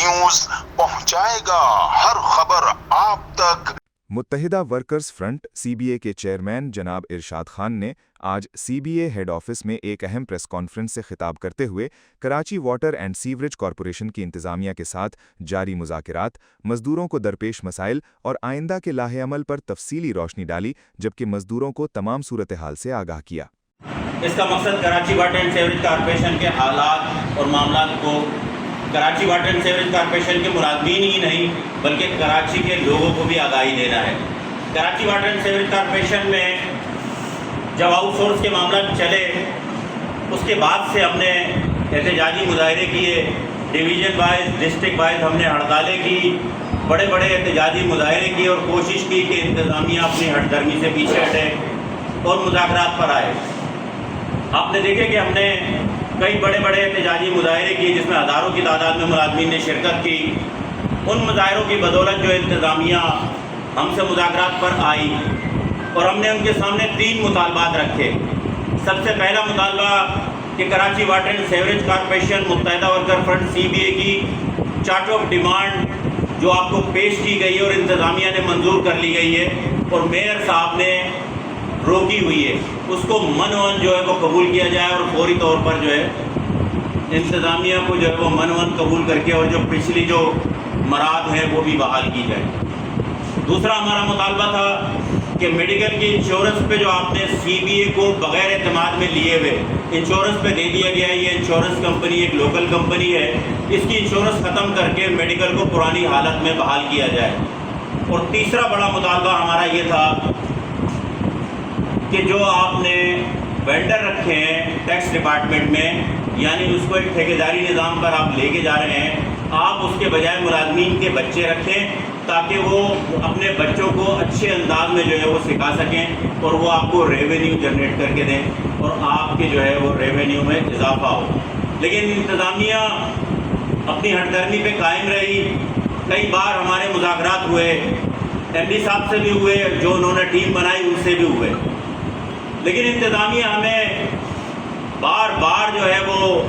News پہنچائے گا ہر خبر آپ تک۔ متحدہ ورکرز فرنٹ سی بی اے کے چیئرمین جناب ارشاد خان نے آج سی بی اے ہیڈ آفس میں ایک اہم پریس کانفرنس سے خطاب کرتے ہوئے Karachi water and sewerage corporation کی انتظامیہ کے ساتھ جاری مذاکرات، مزدوروں کو درپیش مسائل اور آئندہ کے لاہ عمل پر تفصیلی روشنی ڈالی، جبکہ مزدوروں کو تمام صورتحال سے آگاہ کیا۔ اس کا مقصد Karachi water and sewerage corporation کے حالات اور معاملات کو Karachi water and sewerage corporation کے ملازمین ہی نہیں بلکہ کراچی کے لوگوں کو بھی آگاہی دینا ہے۔ Karachi water and sewerage corporation میں جب آؤٹ سورس کے معاملات چلے اس کے بعد سے ہم نے احتجاجی مظاہرے کیے، ڈویژن وائز ڈسٹرکٹ وائز ہم نے ہڑتالیں کی، بڑے بڑے احتجاجی مظاہرے کیے اور کوشش کی کہ انتظامیہ اپنی ہٹ درمی سے پیچھے ہٹے اور مذاکرات پر آئے۔ آپ نے دیکھے کہ ہم نے کئی بڑے بڑے احتجاجی مظاہرے کیے جس میں ہزاروں کی تعداد میں ملازمین نے شرکت کی۔ ان مظاہروں کی بدولت جو انتظامیہ ہم سے مذاکرات پر آئی اور ہم نے ان کے سامنے 3 مطالبات رکھے۔ سب سے پہلا مطالبہ کہ Karachi water and sewerage corporation متحدہ ورکر فرنٹ سی بی اے کی چارٹ آف ڈیمانڈ جو آپ کو پیش کی گئی ہے اور انتظامیہ نے منظور کر لی گئی ہے اور میئر صاحب نے روکی ہوئی ہے، اس کو منون جو ہے وہ قبول کیا جائے اور فوری طور پر جو ہے انتظامیہ کو جو ہے وہ منون قبول کر کے اور جو پچھلی جو مراد ہیں وہ بھی بحال کی جائے۔ دوسرا ہمارا مطالبہ تھا کہ میڈیکل کی انشورنس پہ جو آپ نے سی بی اے کو بغیر اعتماد میں لیے ہوئے انشورنس پہ دے دیا گیا ہے، یہ انشورنس کمپنی ایک لوکل کمپنی ہے، اس کی انشورنس ختم کر کے میڈیکل کو پرانی حالت میں بحال کیا جائے۔ اور تیسرا بڑا مطالبہ ہمارا یہ تھا کہ جو آپ نے وینڈر رکھے ہیں ٹیکس ڈپارٹمنٹ میں، یعنی اس کو ایک ٹھیکیداری نظام پر آپ لے کے جا رہے ہیں، آپ اس کے بجائے ملازمین کے بچے رکھیں تاکہ وہ اپنے بچوں کو اچھے انداز میں جو ہے وہ سکھا سکیں اور وہ آپ کو ریونیو جنریٹ کر کے دیں اور آپ کے جو ہے وہ ریونیو میں اضافہ ہو۔ لیکن انتظامیہ اپنی ہٹ درمی پہ قائم رہی۔ کئی بار ہمارے مذاکرات ہوئے، ایم ڈی صاحب سے بھی ہوئے، جو انہوں نے ٹیم بنائی ان سے بھی ہوئے، لیکن انتظامیہ ہمیں بار بار جو ہے وہ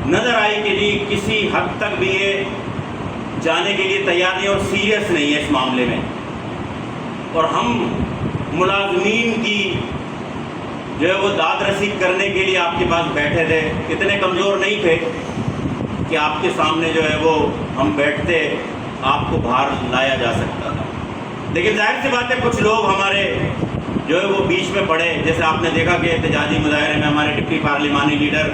نظر آئی کہ جی کسی حد تک بھی یہ جانے کے لیے تیار نہیں اور سیریس نہیں ہے اس معاملے میں۔ اور ہم ملازمین کی جو ہے وہ داد رسی کرنے کے لیے آپ کے پاس بیٹھے تھے، اتنے کمزور نہیں تھے کہ آپ کے سامنے جو ہے وہ ہم بیٹھتے آپ کو باہر لایا جا سکتا تھا۔ لیکن ظاہر سی بات ہے کچھ لوگ ہمارے جو ہے وہ بیچ میں پڑے، جیسے آپ نے دیکھا کہ احتجاجی مظاہرے میں ہمارے ڈپٹی پارلیمانی لیڈر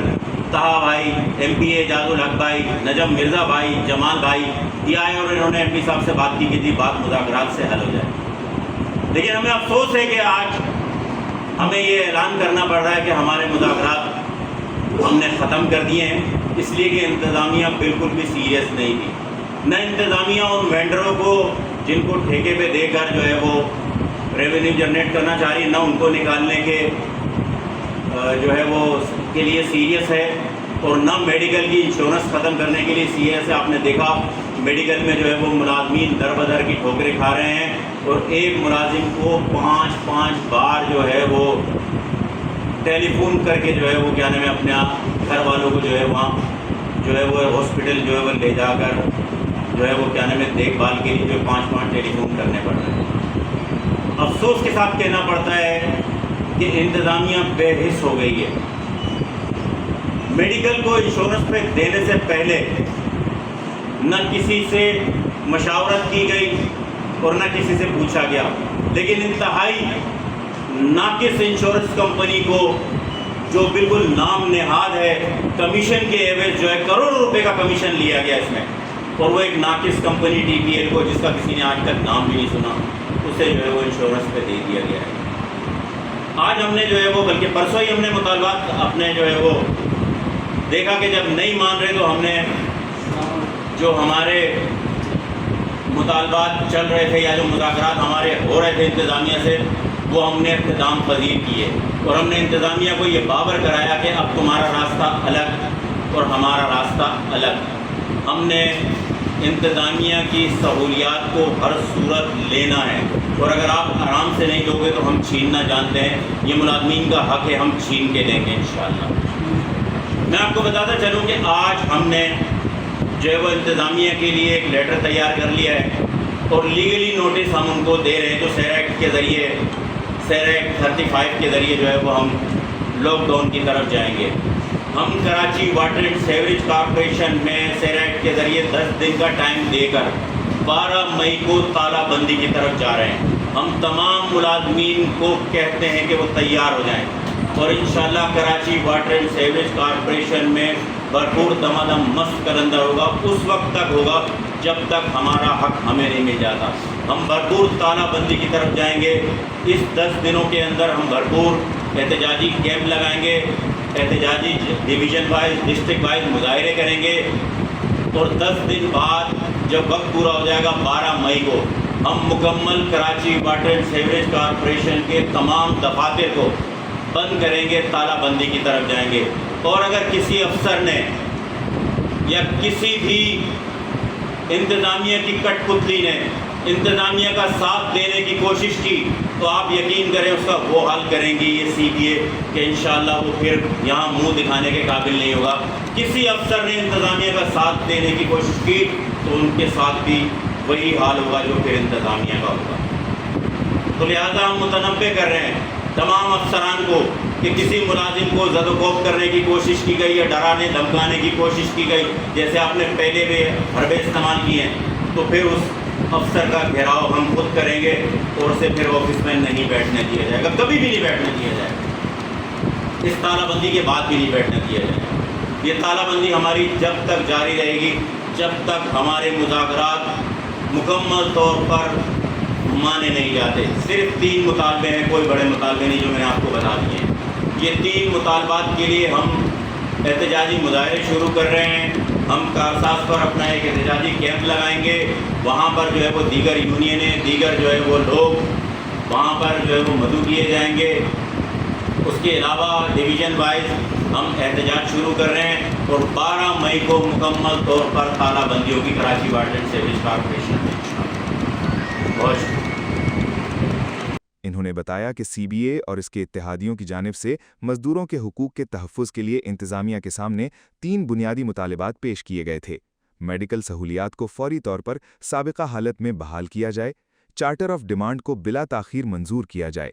طہا بھائی، ایم پی اے اعجاز الحق بھائی، نجم مرزا بھائی، جمال بھائی یہ آئے اور انہوں نے ایم پی صاحب سے بات کی کہ جی بات مذاکرات سے حل ہو جائے۔ لیکن ہمیں افسوس ہے کہ آج ہمیں یہ اعلان کرنا پڑ رہا ہے کہ ہمارے مذاکرات ہم نے ختم کر دیے ہیں، اس لیے کہ انتظامیہ بالکل بھی سیریس نہیں تھی۔ نہ انتظامیہ ان وینڈروں کو جن کو ٹھیکے پہ دے کر جو ہے وہ ریونیو جنریٹ کرنا چاہ رہی، نہ ان کو نکالنے کے جو ہے وہ کے لیے سیریس ہے اور نہ میڈیکل کی انشورنس ختم کرنے کے لیے سیریس ہے۔ آپ نے دیکھا میڈیکل میں جو ہے وہ ملازمین در بدر کی ٹھوکریں کھا رہے ہیں اور ایک ملازم کو 5 بار جو ہے وہ ٹیلی فون کر کے جو ہے وہ کیا نام ہے اپنے گھر والوں کو جو ہے وہاں جو ہے وہ ہاسپٹل جو ہے وہ لے جا کر جو ہے وہ کیا نام ہے دیکھ بھال کے لیے جو 5 ٹیلی فون کرنے پڑ رہے ہیں۔ افسوس کے ساتھ کہنا پڑتا ہے کہ انتظامیہ بے حس ہو گئی ہے۔ میڈیکل کو انشورنس پہ دینے سے پہلے نہ کسی سے مشاورت کی گئی اور نہ کسی سے پوچھا گیا، لیکن انتہائی ناقص انشورنس کمپنی کو جو بالکل نام نہاد ہے کمیشن کے ایوز جو ہے کروڑوں روپے کا کمیشن لیا گیا اس میں، اور وہ ایک ناقص کمپنی ٹی پی ایل کو جس کا کسی نے آج تک نام بھی نہیں سنا اسے جو ہے وہ انشورنس پہ دے دیا گیا ہے۔ آج ہم نے جو ہے وہ بلکہ پرسوں ہی ہم نے مطالبات اپنے جو ہے وہ دیکھا کہ جب نہیں مان رہے تو ہم نے جو ہمارے مطالبات چل رہے تھے یا جو مذاکرات ہمارے ہو رہے تھے انتظامیہ سے وہ ہم نے اختتام پذیر کیے اور ہم نے انتظامیہ کو یہ باور کرایا کہ اب تمہارا راستہ الگ اور ہمارا راستہ الگ۔ ہم نے انتظامیہ کی سہولیات کو ہر صورت لینا ہے اور اگر آپ آرام سے نہیں لوگے تو ہم چھیننا جانتے ہیں، یہ ملازمین کا حق ہے، ہم چھین کے دیں گے انشاءاللہ۔ میں آپ کو بتاتا چلوں کہ آج ہم نے جو ہے وہ انتظامیہ کے لیے ایک لیٹر تیار کر لیا ہے اور لیگلی نوٹس ہم ان کو دے رہے ہیں، جو سیر ایکٹ کے ذریعے، سیر ایکٹ 35 کے ذریعے جو ہے وہ ہم لاک ڈاؤن کی طرف جائیں گے۔ ہم Karachi water and sewerage corporation میں سیر ایکٹ کے ذریعے 10 دن کا ٹائم دے کر 12 مئی کو تالہ بندی کی طرف جا رہے ہیں۔ ہم تمام ملازمین کو کہتے ہیں کہ وہ تیار ہو جائیں اور انشاءاللہ Karachi water and sewerage corporation میں بھرپور دمادم مست کلندر ہوگا، اس وقت تک ہوگا جب تک ہمارا حق ہمیں نہیں مل جاتا۔ ہم بھرپور تالہ بندی کی طرف جائیں گے۔ اس 10 دنوں کے اندر ہم بھرپور احتجاجی کیمپ لگائیں گے، احتجاجی ڈویژن وائز، ڈسٹرکٹ وائز مظاہرے کریں گے اور 10 دن بعد جب وقت پورا ہو جائے گا 12 مئی کو ہم مکمل Karachi water and sewerage corporation کے تمام دفاتر کو بند کریں گے، تالہ بندی کی طرف جائیں گے۔ اور اگر کسی افسر نے یا کسی بھی انتظامیہ کی کٹ پتلی نے انتظامیہ کا ساتھ دینے کی کوشش کی تو آپ یقین کریں اس کا وہ حل کریں گی یہ CBA کہ انشاءاللہ وہ پھر یہاں منہ دکھانے کے قابل نہیں ہوگا۔ کسی افسر نے انتظامیہ کا ساتھ دینے کی کوشش کی تو ان کے ساتھ بھی وہی حال ہوگا جو پھر انتظامیہ کا ہوگا۔ تو لہٰذا ہم متنبہ کر رہے ہیں تمام افسران کو کہ کسی ملازم کو زد و کوب کرنے کی کوشش کی گئی یا ڈرانے دھمکانے کی کوشش کی گئی، جیسے آپ نے پہلے بھی حربے استعمال کیے ہیں، تو پھر اس افسر کا گھیراؤ ہم خود کریں گے اور اسے پھر آفس میں نہیں بیٹھنے دیا جائے گا، کبھی بھی نہیں بیٹھنے دیا جائے گا، اس تالہ بندی کے بعد بھی نہیں بیٹھنے دیا جائے گا۔ یہ تالہ بندی ہماری جب تک جاری رہے گی جب تک ہمارے مذاکرات مکمل طور پر مانے نہیں جاتے۔ صرف 3 مطالبے ہیں، کوئی بڑے مطالبے نہیں جو میں نے آپ کو بتا دیے ہیں۔ یہ 3 مطالبات کے لیے ہم احتجاجی مظاہرے شروع کر رہے ہیں۔ ہم کارساز پر اپنا ایک احتجاجی کیمپ لگائیں گے، وہاں پر جو ہے وہ دیگر یونینیں، دیگر جو ہے وہ لوگ وہاں پر جو ہے وہ مدعو کیے جائیں گے۔ اس کے علاوہ ڈویژن وائز ہم احتجاج شروع کر رہے ہیں اور 12 مئی کو مکمل طور پر تالہ بندی ہوگی Karachi water and sewerage corporation میں۔ بہت شکریہ۔ انہوں نے بتایا کہ CBA اور اس کے اتحادیوں کی جانب سے مزدوروں کے حقوق کے تحفظ کے لیے انتظامیہ کے سامنے 3 بنیادی مطالبات پیش کیے گئے تھے۔ میڈیکل سہولیات کو فوری طور پر سابقہ حالت میں بحال کیا جائے، چارٹر آف ڈیمانڈ کو بلا تاخیر منظور کیا جائے،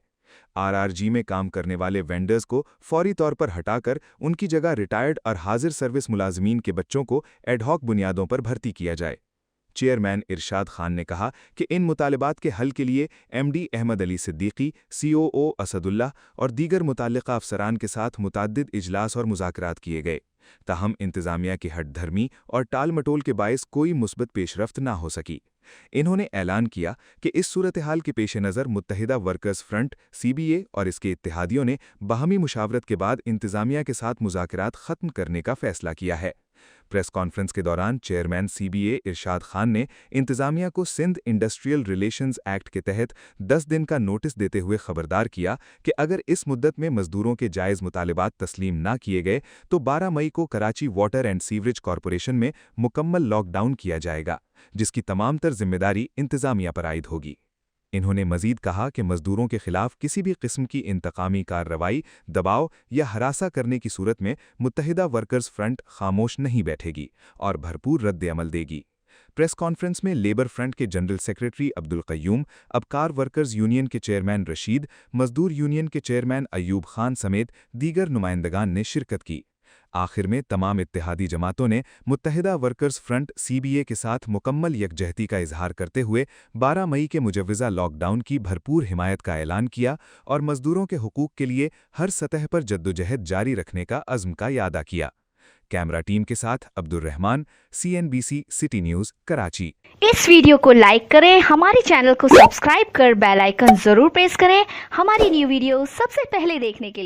RRG میں کام کرنے والے وینڈرز کو فوری طور پر ہٹا کر ان کی جگہ ریٹائرڈ اور حاضر سروس ملازمین کے بچوں کو ایڈ ہاک بنیادوں پر بھرتی کیا جائے۔ چیئرمین ارشاد خان نے کہا کہ ان مطالبات کے حل کے لیے MD احمد علی صدیقی، COO اسد اللہ اور دیگر متعلقہ افسران کے ساتھ متعدد اجلاس اور مذاکرات کیے گئے، تاہم انتظامیہ کی ہٹ دھرمی اور ٹال مٹول کے باعث کوئی مثبت پیش رفت نہ ہو سکی۔ انہوں نے اعلان کیا کہ اس صورتحال کے پیش نظر متحدہ ورکرز فرنٹ CBA اور اس کے اتحادیوں نے باہمی مشاورت کے بعد انتظامیہ کے ساتھ مذاکرات ختم کرنے کا فیصلہ کیا ہے۔ پریس کانفرنس کے دوران چیئرمین CBA ارشاد خان نے انتظامیہ کو سندھ انڈسٹریل ریلیشنز ایکٹ کے تحت 10 دن کا نوٹس دیتے ہوئے خبردار کیا کہ اگر اس مدت میں مزدوروں کے جائز مطالبات تسلیم نہ کیے گئے تو 12 مئی کو Karachi water and sewerage corporation میں مکمل لاک ڈاؤن کیا جائے گا، جس کی تمام تر ذمہ داری انتظامیہ پر عائد ہوگی۔ انہوں نے مزید کہا کہ مزدوروں کے خلاف کسی بھی قسم کی انتقامی کارروائی، دباؤ یا ہراساں کرنے کی صورت میں متحدہ ورکرز فرنٹ خاموش نہیں بیٹھے گی اور بھرپور رد عمل دے گی۔ پریس کانفرنس میں لیبر فرنٹ کے جنرل سیکریٹری عبدالقیوم، ابکار ورکرز یونین کے چیئرمین رشید، مزدور یونین کے چیئرمین ایوب خان سمیت دیگر نمائندگان نے شرکت کی۔ آخر میں تمام اتحادی جماعتوں نے متحدہ ورکرز فرنٹ CBA کے ساتھ مکمل یکجہتی کا اظہار کرتے ہوئے 12 مئی کے مجوزہ لاک ڈاؤن کی بھرپور حمایت کا اعلان کیا اور مزدوروں کے حقوق کے لیے ہر سطح پر جدوجہد جاری رکھنے کا عزم کا اعادہ کیا۔ کیمرہ ٹیم کے ساتھ Abdul Rahman, CNBC city news, Karachi. اس ویڈیو کو لائک کریں، ہمارے چینل کو سبسکرائب کر بیل آئیکن ضرور پریس کریں ہماری نیو ویڈیو سب سے پہلے دیکھنے کے لیے۔